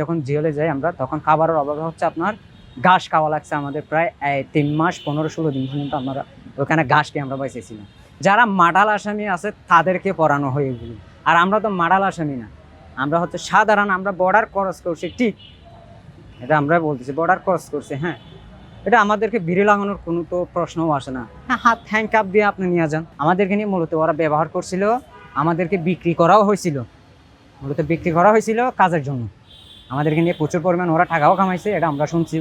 যখন জিওলে যাই আমরা তখন খাবারের অভাবে হচ্ছে আপনার ঘাস খাওয়া লাগছে আমাদের প্রায় 3 মাস 15-16 দিন পর্যন্ত আমরা ওখানে ঘাস খেয়ে আমরা বেঁচেছিলাম। যারা মাডাল আসামি আছে তাদেরকে পড়ানো হয় এগুলো, আর আমরা তো মাডাল আসামি না, আমরা হচ্ছে সাধারণ, আমরা বর্ডার ক্রস করছি, ঠিক এটা আমরা বলতেছি বর্ডার ক্রস করছি। হ্যাঁ, এটা আমাদেরকে বিড়ি লাগানোর কোনো তো প্রশ্নও আসে না। হ্যাঁ, হাত হ্যান্ডকাপ দিয়ে আপনি নিয়ে যান। আমাদেরকে নিয়ে মূলত ওরা ব্যবহার করছিল, আমাদেরকে বিক্রি করাও হয়েছিল, মূলত বিক্রি করা হয়েছিল কাজের জন্য। আমাদেরকে নিয়ে প্রচুর পরিমাণ ওরা টাকাও কামাইছে, এটা আমরা শুনছি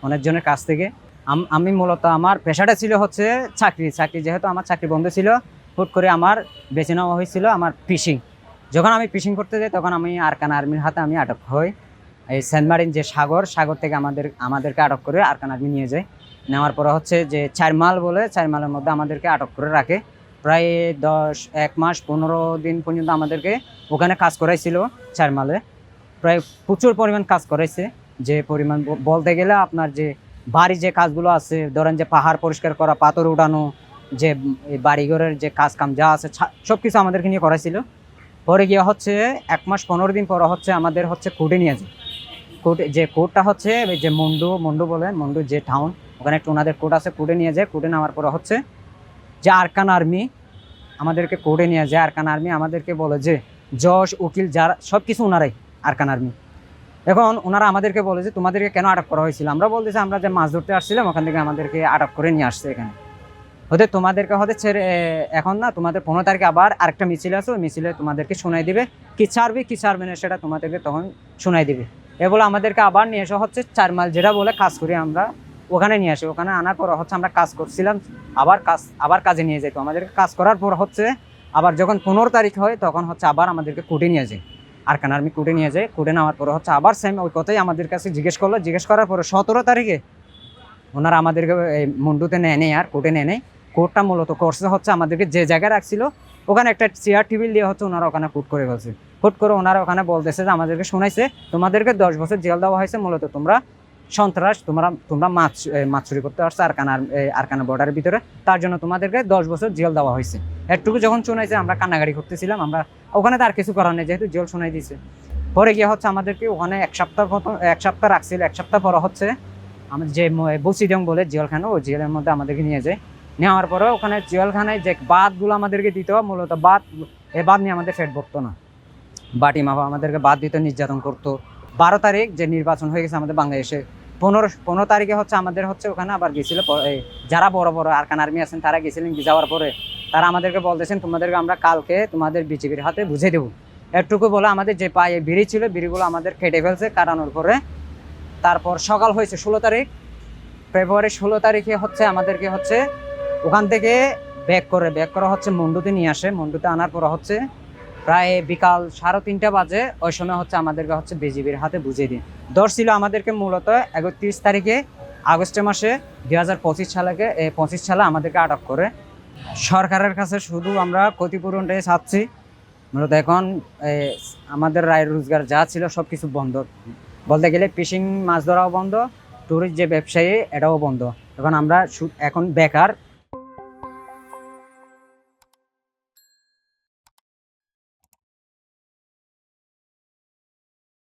অনেকজনের কাছ থেকে। আমি মূলত আমার পেশাটা ছিল হচ্ছে চাকরি, যেহেতু আমার চাকরি বন্ধ ছিল, হুট করে আমার বেছে নেওয়া হয়েছিল আমার ফিশিং। যখন আমি ফিশিং করতে যাই তখন আমি আরাকান আর্মির হাতে আমি আটক হই। এই সেন্ট মার্টিন যে সাগর থেকে আমাদেরকে আটক করে আরাকান আর্মি নিয়ে যায়। নেওয়ার পরে হচ্ছে যে 4 মাইল বলে 4 মাইলের মধ্যে আমাদেরকে আটক করে রাখে। প্রায় 1 মাস 15 দিন পর্যন্ত আমাদেরকে ওখানে কাজ করাইছিল 4 মাইলে। প্রায় প্রচুর পরিমাণ কাজ করাইছে, যে পরিমাণ বলতে গেলে আপনার যে বাড়ি যে কাজগুলো আছে, ধরেন যে পাহাড় পরিষ্কার করা, পাথর উঠানো, যে বাড়িঘরের যে কাজ কাম যা আছে সব কিছু আমাদেরকে নিয়ে করাইছিল। পরে গিয়ে হচ্ছে 1 মাস 15 দিন পর হচ্ছে আমাদের হচ্ছে কোর্টে নিয়ে যায়। কোর্টে যে কোর্টটা হচ্ছে যে মন্ডু বলে, মন্ডু যে টাউন, ওখানে একটা ওনাদের কোর্ট আছে, কোর্টে নিয়ে যায়। কোর্টে নেওয়ার পরে হচ্ছে যে আরাকান আর্মি আমাদেরকে কোর্টে নিয়ে যায়। আরাকান আর্মি আমাদেরকে বলে যে জজ উকিল যারা সব কিছু ওনারাই আরাকান আর্মি। এখন ওনারা আমাদেরকে বলে যে তোমাদেরকে কেন আটক করা হয়েছিল। আমরা বলতেছি আমরা যে মাছ ধরতে আসছিলাম ওখান থেকে আমাদেরকে আটক করে নিয়ে আসছে এখানে। তোমাদেরকে ছেড়ে এখন না, তোমাদের 15 তারিখে আবার আরেকটা মিছিল আছে, ওই মিছিলে তোমাদেরকে শোনাই দিবে, কি ছাড়বে না সেটা তোমাদেরকে তখন শোনাই দিবে। এ বলে আমাদেরকে আবার নিয়ে আসা হচ্ছে 4 মাইল, যেটা বলে কাজ করি আমরা, ওখানে নিয়ে আসি। ওখানে আনার পর হচ্ছে আমরা কাজ করছিলাম, আবার কাজে নিয়ে যেত আমাদেরকে। কাজ করার পর হচ্ছে আবার যখন 15 তারিখ হয় তখন হচ্ছে আবার আমাদেরকে কোর্টে নিয়ে যায়। আরাকান আর্মি কোর্টে নিয়ে যায়। কোর্টে নেওয়ার পরে হচ্ছে আবার সেম ওই কথাই আমাদের কাছে জিজ্ঞেস করলো। জিজ্ঞেস করার পরে 17 তারিখে ওনারা আমাদেরকে মন্ডুতে নেয় নেই, আর কোর্টে নেয় নেই। কোর্টটা মূলত করছে হচ্ছে আমাদেরকে যে জায়গায় রাখছিল ওখানে একটা চেয়ার টেবিল দিয়ে হচ্ছে ওনারা ওখানে কোর্ট করে ফেলছে। কোর্ট করে ওনারা ওখানে বলতেছে যে আমাদেরকে শোনাইছে তোমাদেরকে 10 বছর জেল দেওয়া হয়েছে, মূলত তোমরা সন্ত্রাস, তোমরা মাছ চুরি করতে পারছো আরাকান বর্ডারের ভিতরে, তার জন্য তোমাদেরকে 10 বছর জেল দেওয়া হয়েছে। এটুকু যখন শোনাইছে আমরা কান্নাকাটি করতেছিলাম। আমরা ওখানে তার কিছু করার নেই, যেহেতু জেল শোনাই দিয়েছে। পরে গিয়ে হচ্ছে আমাদেরকে ওখানে 1 সপ্তাহ রাখছিল। 1 সপ্তাহ পরে হচ্ছে আমাদের যে বসিডং বলে জেলখানা, ওই জেলের মধ্যে আমাদেরকে নিয়ে যায়। নেওয়ার পরে ওখানে জেলখানায় যে বাতগুলো আমাদেরকে দিত, মূলত বাত নিয়ে আমাদের পেট ভরতো না। বাটি মাফা আমাদেরকে বাদ দিতে নির্যাতন করতো। 12 তারিখ যে নির্বাচন হয়ে গেছে আমাদের বাংলাদেশে, 15 তারিখে হচ্ছে আমাদের হচ্ছে ওখানে আবার গেছিল যারা বড় আরাকান আর্মি আছেন, তারা গেছিলেন। যাওয়ার পরে তারা আমাদেরকে বলতেছেন তোমাদেরকে আমরা কালকে তোমাদের বিজেপির হাতে বুঝে দেবো। এটুকু বলে আমাদের যে পায়ে বিড়ি ছিল, বিড়িগুলো আমাদের কেটে ফেলছে কাটানোর পরে। তারপর সকাল হয়েছে 16 তারিখ, ফেব্রুয়ারি 16 তারিখে হচ্ছে আমাদেরকে হচ্ছে ওখান থেকে ব্যাক করে হচ্ছে মন্ডুতে নিয়ে আসে। মন্ডুতে আনার পর হচ্ছে প্রায় বিকাল 3:30 বাজে, ওই সময় হচ্ছে আমাদেরকে হচ্ছে বিজিবির হাতে বুঝিয়ে দিন। ধরছিল আমাদেরকে মূলত 31 তারিখে আগস্ট মাসে 2025 সালে আমাদেরকে আটক করে। সরকারের কাছে শুধু আমরা ক্ষতিপূরণটাই চাচ্ছি। মূলত এখন আমাদের রায় রোজগার যা ছিল সব কিছু বন্ধ, বলতে গেলে ফিশিং মাছ ধরাও বন্ধ, টুরিস্ট যে ব্যবসায়ী এটাও বন্ধ। এখন আমরা এখন বেকার।